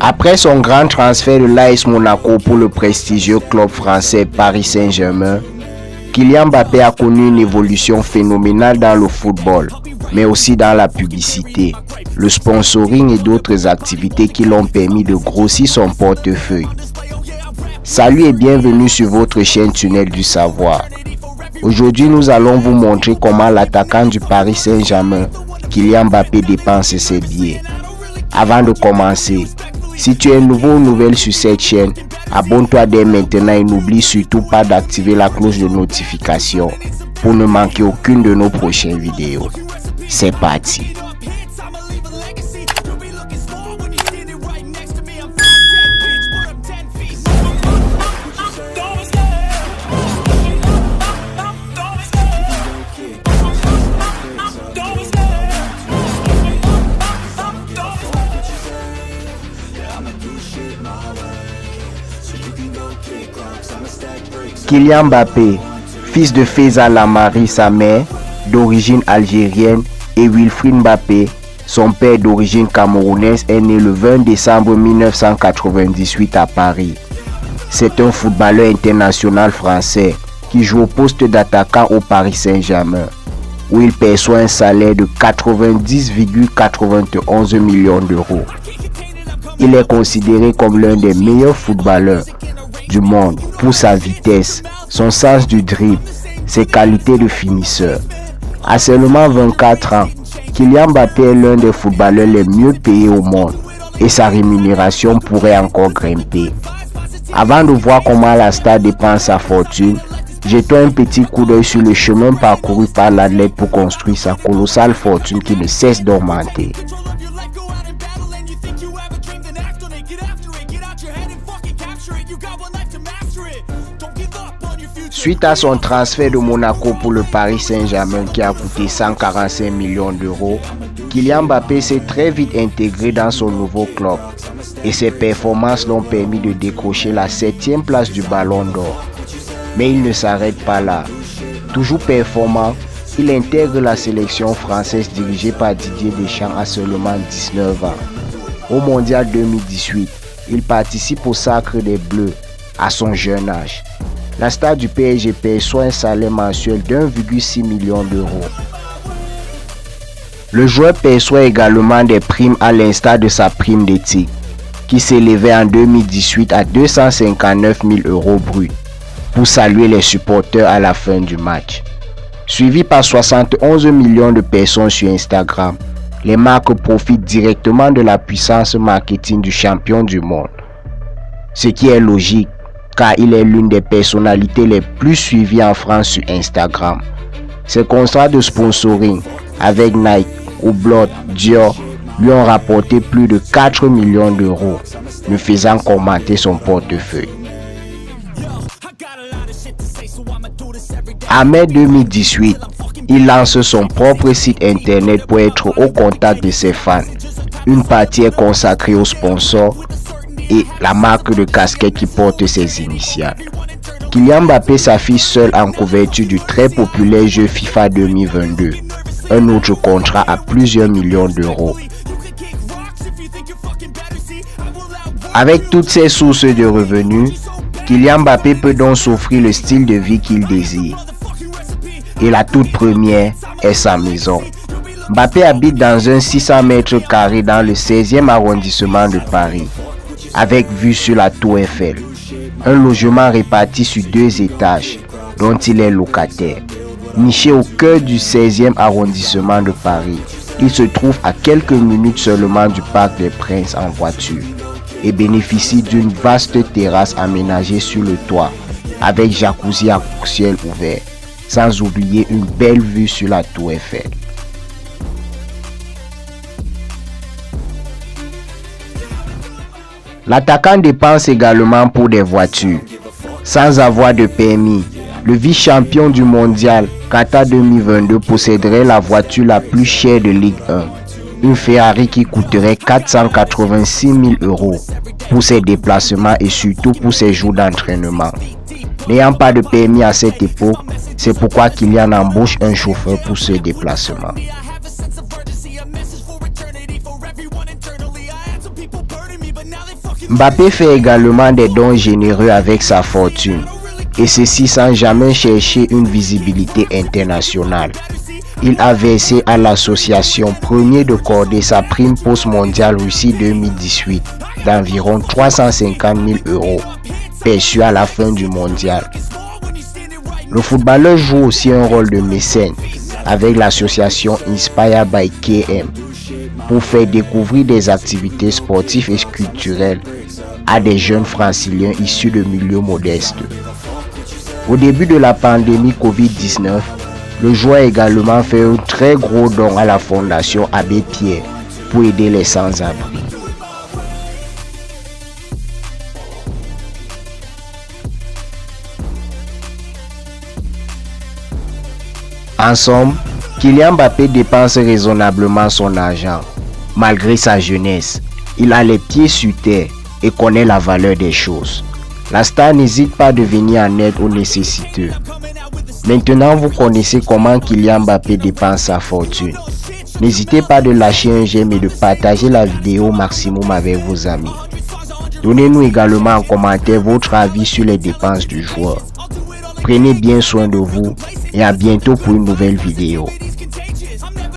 Après son grand transfert de l'AS Monaco pour le prestigieux club français Paris Saint-Germain, Kylian Mbappé a connu une évolution phénoménale dans le football, mais aussi dans la publicité, le sponsoring et d'autres activités qui l'ont permis de grossir son portefeuille. Salut et bienvenue sur votre chaîne Tunnel du Savoir. Aujourd'hui, nous allons vous montrer comment l'attaquant du Paris Saint-Germain, Kylian Mbappé, dépense ses billets. Avant de commencer, si tu es nouveau ou nouvelle sur cette chaîne, abonne-toi dès maintenant et n'oublie surtout pas d'activer la cloche de notification pour ne manquer aucune de nos prochaines vidéos. C'est parti! Kylian Mbappé, fils de Faiza Lamari, sa mère, d'origine algérienne, et Wilfried Mbappé, son père d'origine camerounaise, est né le 20 décembre 1998 à Paris. C'est un footballeur international français qui joue au poste d'attaquant au Paris Saint-Germain, où il perçoit un salaire de 90,91 millions d'euros. Il est considéré comme l'un des meilleurs footballeurs du monde pour sa vitesse, son sens du dribble, ses qualités de finisseur. À seulement 24 ans, Kylian Mbappé est l'un des footballeurs les mieux payés au monde et sa rémunération pourrait encore grimper. Avant de voir comment la star dépense sa fortune, jetons un petit coup d'œil sur le chemin parcouru par l'athlète pour construire sa colossale fortune qui ne cesse d'augmenter. Suite à son transfert de Monaco pour le Paris Saint-Germain qui a coûté 145 millions d'euros, Kylian Mbappé s'est très vite intégré dans son nouveau club et ses performances l'ont permis de décrocher la 7e place du Ballon d'Or. Mais il ne s'arrête pas là. Toujours performant, il intègre la sélection française dirigée par Didier Deschamps à seulement 19 ans. Au Mondial 2018, il participe au Sacre des Bleus à son jeune âge. La star du PSG perçoit un salaire mensuel d'1,6 million d'euros. Le joueur perçoit également des primes à l'instar de sa prime d'éthique, qui s'élevait en 2018 à 259 000 euros bruts, pour saluer les supporters à la fin du match. Suivi par 71 millions de personnes sur Instagram, les marques profitent directement de la puissance marketing du champion du monde. Ce qui est logique, car il est l'une des personnalités les plus suivies en France sur Instagram. Ses contrats de sponsoring avec Nike, Hublot, Dior lui ont rapporté plus de 4 millions d'euros, lui faisant augmenter son portefeuille. En mai 2018, il lance son propre site internet pour être au contact de ses fans. Une partie est consacrée aux sponsors et la marque de casquette qui porte ses initiales. Kylian Mbappé s'affiche seul en couverture du très populaire jeu FIFA 2022, un autre contrat à plusieurs millions d'euros. Avec toutes ces sources de revenus, Kylian Mbappé peut donc s'offrir le style de vie qu'il désire. Et la toute première est sa maison. Mbappé habite dans un 600 mètres carrés dans le 16e arrondissement de Paris, avec vue sur la Tour Eiffel. Un logement réparti sur 2 étages, dont il est locataire. Niché au cœur du 16e arrondissement de Paris, il se trouve à quelques minutes seulement du Parc des Princes en voiture et bénéficie d'une vaste terrasse aménagée sur le toit, avec jacuzzi à ciel ouvert, sans oublier une belle vue sur la Tour Eiffel. L'attaquant dépense également pour des voitures. Sans avoir de permis, le vice-champion du mondial Qatar 2022 posséderait la voiture la plus chère de Ligue 1. Une Ferrari qui coûterait 486 000 euros pour ses déplacements et surtout pour ses jours d'entraînement. N'ayant pas de permis à cette époque, c'est pourquoi Kylian embauche un chauffeur pour ce déplacement. Mbappé fait également des dons généreux avec sa fortune, et ceci sans jamais chercher une visibilité internationale. Il a versé à l'association Premier de Cordée sa prime post-mondiale Russie 2018 d'environ 350 000 €, perçue à la fin du mondial. Le footballeur joue aussi un rôle de mécène avec l'association Inspire by KM pour faire découvrir des activités sportives et culturelles à des jeunes franciliens issus de milieux modestes. Au début de la pandémie Covid-19, le joueur a également fait un très gros don à la Fondation Abbé Pierre pour aider les sans-abri. En somme, Kylian Mbappé dépense raisonnablement son argent. Malgré sa jeunesse, il a les pieds sur terre et connaît la valeur des choses. La star n'hésite pas de venir en aide aux nécessiteux. Maintenant, vous connaissez comment Kylian Mbappé dépense sa fortune. N'hésitez pas de lâcher un j'aime et de partager la vidéo au maximum avec vos amis. Donnez-nous également en commentaire votre avis sur les dépenses du joueur. Prenez bien soin de vous et à bientôt pour une nouvelle vidéo.